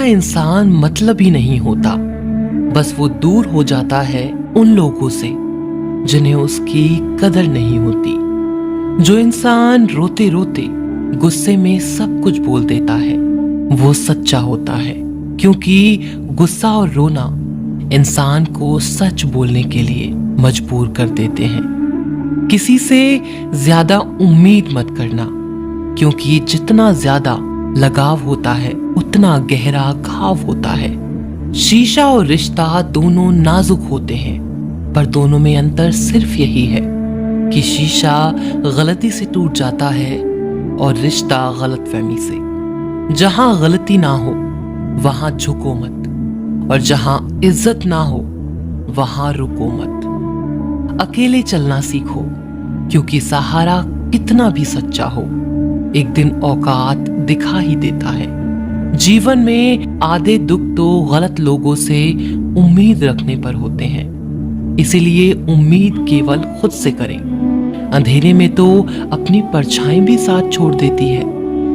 अच्छा इंसान मतलबी नहीं होता, बस वो दूर हो जाता है उन लोगों से जिन्हें उसकी कदर नहीं होती। जो इंसान रोते रोते गुस्से में सब कुछ बोल देता है वो सच्चा होता है, क्योंकि गुस्सा और रोना इंसान को सच बोलने के लिए मजबूर कर देते हैं। किसी से ज्यादा उम्मीद मत करना, क्योंकि जितना ज्यादा लगाव होता है उतना गहरा घाव होता है। शीशा और रिश्ता दोनों नाजुक होते हैं, पर दोनों में अंतर सिर्फ यही है कि शीशा गलती से टूट जाता है और रिश्ता गलतफहमी से। जहां गलती ना हो वहां झुको मत, और जहां इज्जत ना हो वहां रुको मत। अकेले चलना सीखो, क्योंकि सहारा कितना भी सच्चा हो एक दिन औकात दिखा ही देता है। जीवन में आधे दुख तो गलत लोगों से उम्मीद रखने पर होते हैं, इसीलिए उम्मीद केवल खुद से करें। अंधेरे में तो अपनी परछाई भी साथ छोड़ देती है,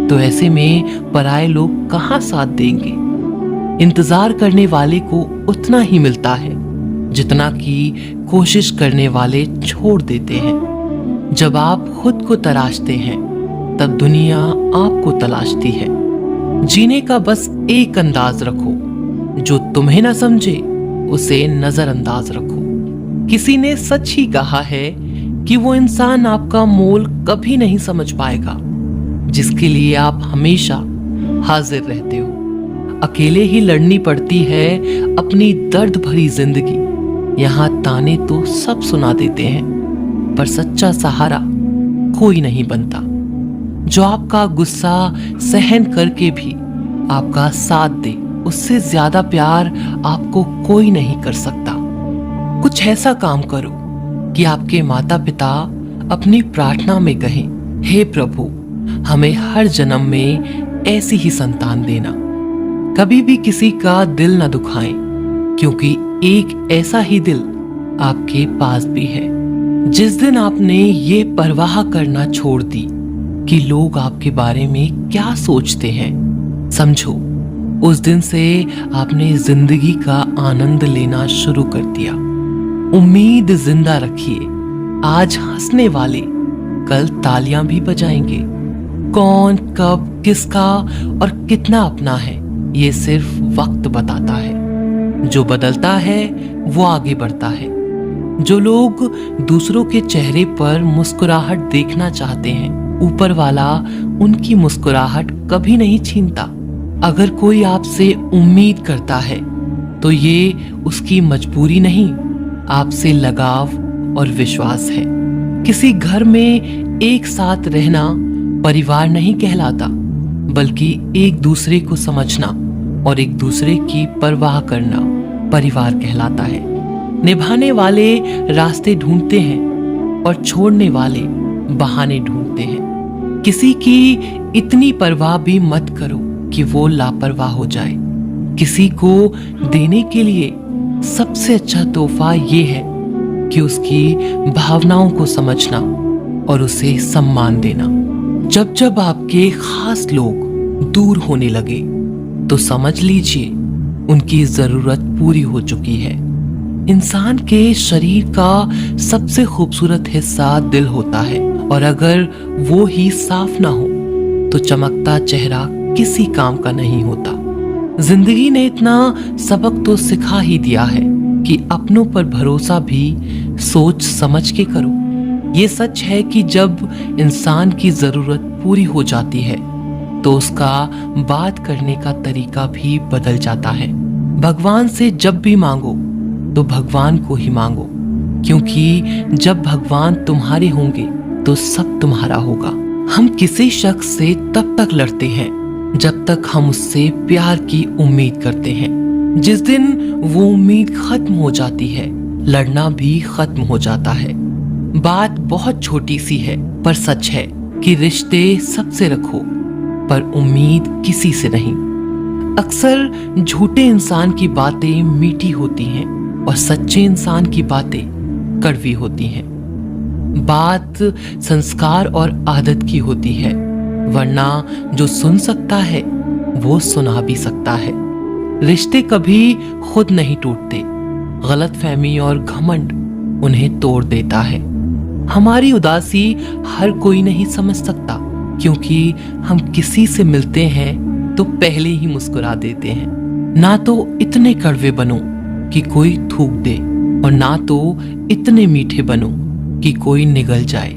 तो ऐसे में पराये लोग कहां साथ देंगे। इंतजार करने वाले को उतना ही मिलता है जितना कि कोशिश करने वाले छोड़ देते हैं। जब आप खुद को तराशते हैं तब दुनिया आपको तलाशती है। जीने का बस एक अंदाज रखो, जो तुम्हें ना समझे उसे नजरअंदाज रखो। किसी ने सच ही कहा है कि वो इंसान आपका मोल कभी नहीं समझ पाएगा जिसके लिए आप हमेशा हाजिर रहते हो। अकेले ही लड़नी पड़ती है अपनी दर्द भरी जिंदगी। यहाँ ताने तो सब सुना देते हैं, पर सच्चा सहारा कोई नहीं बनता। जो आपका गुस्सा सहन करके भी आपका साथ दे, उससे ज्यादा प्यार आपको कोई नहीं कर सकता। कुछ ऐसा काम करो कि आपके माता पिता अपनी प्रार्थना में कहें, हे प्रभु हमें हर जन्म में ऐसी ही संतान देना। कभी भी किसी का दिल न दुखाएं, क्योंकि एक ऐसा ही दिल आपके पास भी है। जिस दिन आपने ये परवाह करना छोड़ दी कि लोग आपके बारे में क्या सोचते हैं, समझो उस दिन से आपने जिंदगी का आनंद लेना शुरू कर दिया। उम्मीद जिंदा रखिए, आज हंसने वाले कल तालियां भी बजाएंगे। कौन कब किसका और कितना अपना है ये सिर्फ वक्त बताता है। जो बदलता है वो आगे बढ़ता है। जो लोग दूसरों के चेहरे पर मुस्कुराहट देखना चाहते हैं, ऊपर वाला उनकी मुस्कुराहट कभी नहीं छीनता। अगर कोई आपसे उम्मीद करता है तो ये उसकी मजबूरी नहीं, आपसे लगाव और विश्वास है। किसी घर में एक साथ रहना परिवार नहीं कहलाता, बल्कि एक दूसरे को समझना और एक दूसरे की परवाह करना परिवार कहलाता है। निभाने वाले रास्ते ढूंढते हैं और छोड़ने वाले बहाने ढूंढते हैं। किसी की इतनी परवाह भी मत करो कि वो लापरवाह हो जाए। किसी को देने के लिए सबसे अच्छा तोहफा ये है कि उसकी भावनाओं को समझना और उसे सम्मान देना। जब जब आपके खास लोग दूर होने लगे तो समझ लीजिए उनकी जरूरत पूरी हो चुकी है। इंसान के शरीर का सबसे खूबसूरत हिस्सा दिल होता है, और अगर वो ही साफ ना हो तो चमकता चेहरा किसी काम का नहीं होता। जिंदगी ने इतना सबक तो सिखा ही दिया है कि अपनों पर भरोसा भी सोच समझ के करो। ये सच है कि जब इंसान की जरूरत पूरी हो जाती है तो उसका बात करने का तरीका भी बदल जाता है। भगवान से जब भी मांगो तो भगवान को ही मांगो, क्योंकि जब भगवान तुम्हारे होंगे तो सब तुम्हारा होगा। हम किसी शख्स से तब तक लड़ते हैं जब तक हम उससे प्यार की उम्मीद करते हैं। जिस दिन वो उम्मीद खत्म हो जाती है, लड़ना भी खत्म हो जाता है। बात बहुत छोटी सी है पर सच है कि रिश्ते सबसे रखो, पर उम्मीद किसी से नहीं। अक्सर झूठे इंसान की बातें मीठी होती हैं और सच्चे इंसान की बातें कड़वी होती हैं। बात संस्कार और आदत की होती है, वरना जो सुन सकता है वो सुना भी सकता है। रिश्ते कभी खुद नहीं टूटते, गलतफहमी और घमंड उन्हें तोड़ देता है। हमारी उदासी हर कोई नहीं समझ सकता, क्योंकि हम किसी से मिलते हैं तो पहले ही मुस्कुरा देते हैं। ना तो इतने कड़वे बनो कि कोई थूक दे, और ना तो इतने मीठे बनो कि कोई निगल जाए।